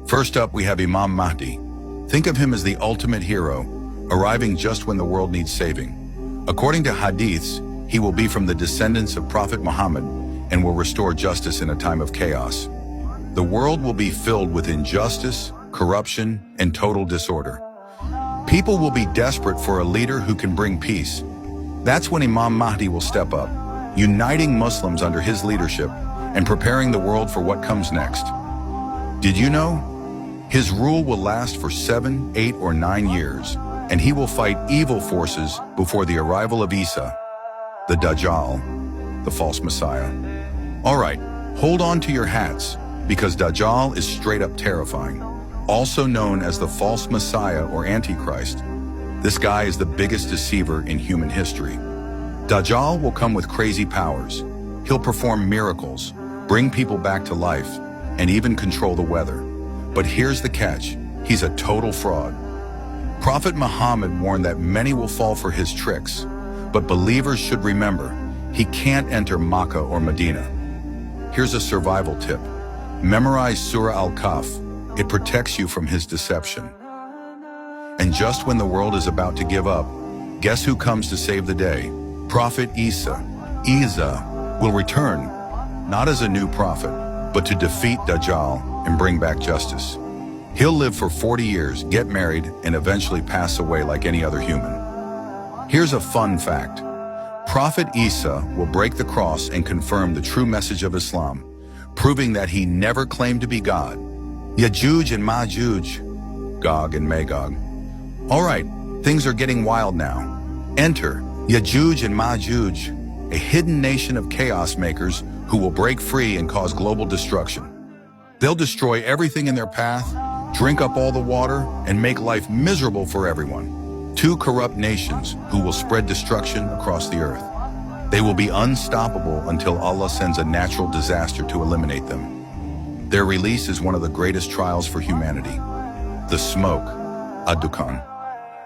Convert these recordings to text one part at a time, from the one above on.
First up, we have Imam Mahdi. Think of him as the ultimate hero, arriving just when the world needs saving. According to hadiths, he will be from the descendants of Prophet Muhammad and will restore justice in a time of chaos. The world will be filled with injustice, corruption, and total disorder. People will be desperate for a leader who can bring peace. That's when Imam Mahdi will step up, uniting Muslims under his leadership and preparing the world for what comes next. Did you know? His rule will last for 7, 8, or 9 years, and he will fight evil forces before the arrival of Isa, the Dajjal, the false Messiah. All right, hold on to your hats, because Dajjal is straight up terrifying. Also known as the false Messiah or Antichrist, this guy is the biggest deceiver in human history. Dajjal will come with crazy powers. He'll perform miracles, bring people back to life, and even control the weather. But here's the catch, he's a total fraud. Prophet Muhammad warned that many will fall for his tricks, but believers should remember, he can't enter Makkah or Medina. Here's a survival tip. Memorize Surah Al-Kahf. It protects you from his deception. And just when the world is about to give up, guess who comes to save the day? Prophet Isa. Isa will return, not as a new prophet, but to defeat Dajjal and bring back justice. He'll live for 40 years, get married, and eventually pass away like any other human. Here's a fun fact. Prophet Isa will break the cross and confirm the true message of Islam, proving that he never claimed to be God. Yajuj and Majuj, Gog and Magog. All right, things are getting wild now. Enter Yajuj and Majuj, a hidden nation of chaos makers who will break free and cause global destruction. They'll destroy everything in their path, drink up all the water, and make life miserable for everyone. 2 corrupt nations who will spread destruction across the earth. They will be unstoppable until Allah sends a natural disaster to eliminate them. Their release is one of the greatest trials for humanity. The smoke, Ad-Dukhan.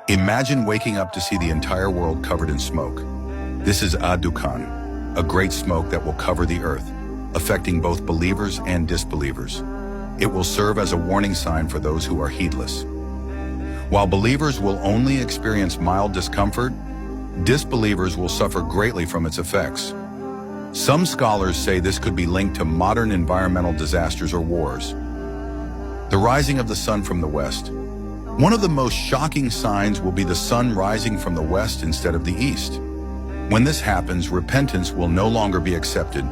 Imagine waking up to see the entire world covered in smoke. This is Ad-Dukhan, a great smoke that will cover the earth, affecting both believers and disbelievers. It will serve as a warning sign for those who are heedless. While believers will only experience mild discomfort, disbelievers will suffer greatly from its effects. Some scholars say this could be linked to modern environmental disasters or wars. The rising of the sun from the west. One of the most shocking signs will be the sun rising from the west instead of the east. When this happens, repentance will no longer be accepted,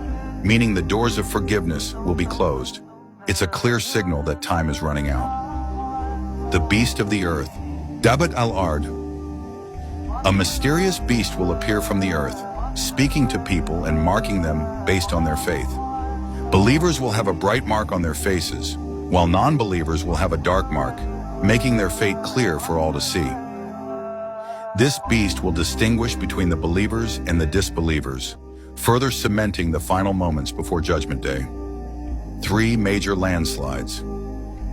meaning the doors of forgiveness will be closed. It's a clear signal that time is running out. The beast of the earth, Dabat al-Ard. A mysterious beast will appear from the earth, speaking to people and marking them based on their faith. Believers will have a bright mark on their faces, while non-believers will have a dark mark, making their fate clear for all to see. This beast will distinguish between the believers and the disbelievers, further cementing the final moments before Judgment Day. 3 major landslides.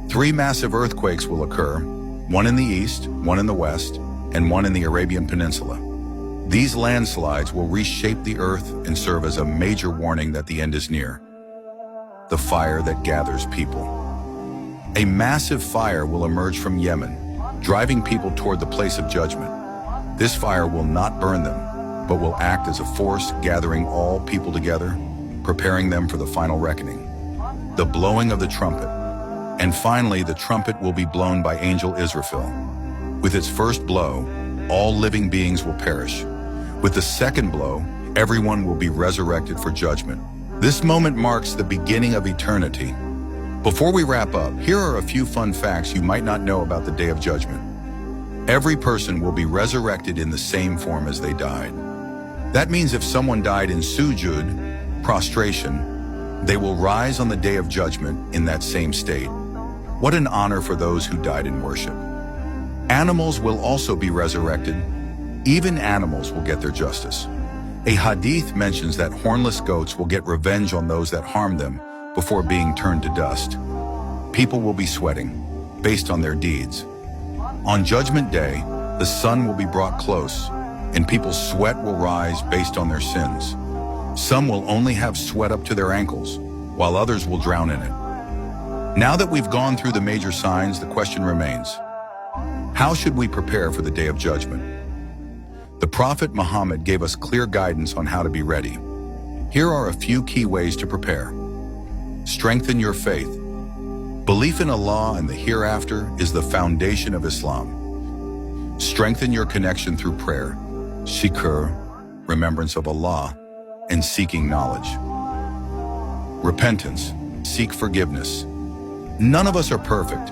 3 massive earthquakes will occur, one in the east, one in the west, and one in the Arabian Peninsula. These landslides will reshape the earth and serve as a major warning that the end is near. The fire that gathers people. A massive fire will emerge from Yemen, driving people toward the place of judgment. This fire will not burn them, but will act as a force gathering all people together, preparing them for the final reckoning. The blowing of the trumpet. And finally, the trumpet will be blown by Angel Israfil. With its first blow, all living beings will perish. With the second blow, everyone will be resurrected for judgment. This moment marks the beginning of eternity. Before we wrap up, here are a few fun facts you might not know about the Day of Judgment. Every person will be resurrected in the same form as they died. That means if someone died in sujud, prostration, they will rise on the Day of Judgment in that same state. What an honor for those who died in worship. Animals will also be resurrected. Even animals will get their justice. A hadith mentions that hornless goats will get revenge on those that harm them before being turned to dust. People will be sweating based on their deeds. On Judgment Day, the sun will be brought close, and people's sweat will rise based on their sins. Some will only have sweat up to their ankles, while others will drown in it. Now that we've gone through the major signs, the question remains, how should we prepare for the day of judgment? The Prophet Muhammad gave us clear guidance on how to be ready. Here are a few key ways to prepare. Strengthen your faith. Belief in Allah and the hereafter is the foundation of Islam. Strengthen your connection through prayer, zikr, remembrance of Allah, and seeking knowledge. Repentance. Seek forgiveness. None of us are perfect.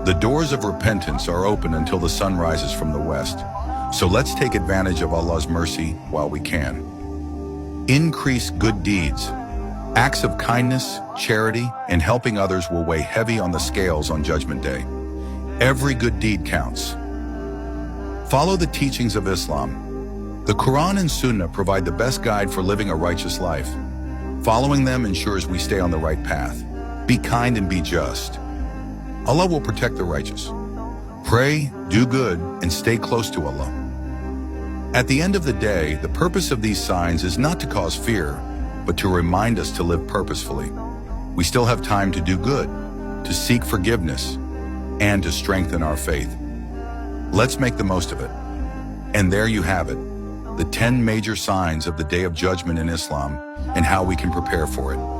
The doors of repentance are open until the sun rises from the west. So let's take advantage of Allah's mercy while we can. Increase good deeds. Acts of kindness, charity, and helping others will weigh heavy on the scales on Judgment Day. Every good deed counts. Follow the teachings of Islam. The Quran and Sunnah provide the best guide for living a righteous life. Following them ensures we stay on the right path. Be kind and be just. Allah will protect the righteous. Pray, do good, and stay close to Allah. At the end of the day, the purpose of these signs is not to cause fear, but to remind us to live purposefully. We still have time to do good, to seek forgiveness, and to strengthen our faith. Let's make the most of it. And there you have it, the 10 major signs of the Day of Judgment in Islam and how we can prepare for it.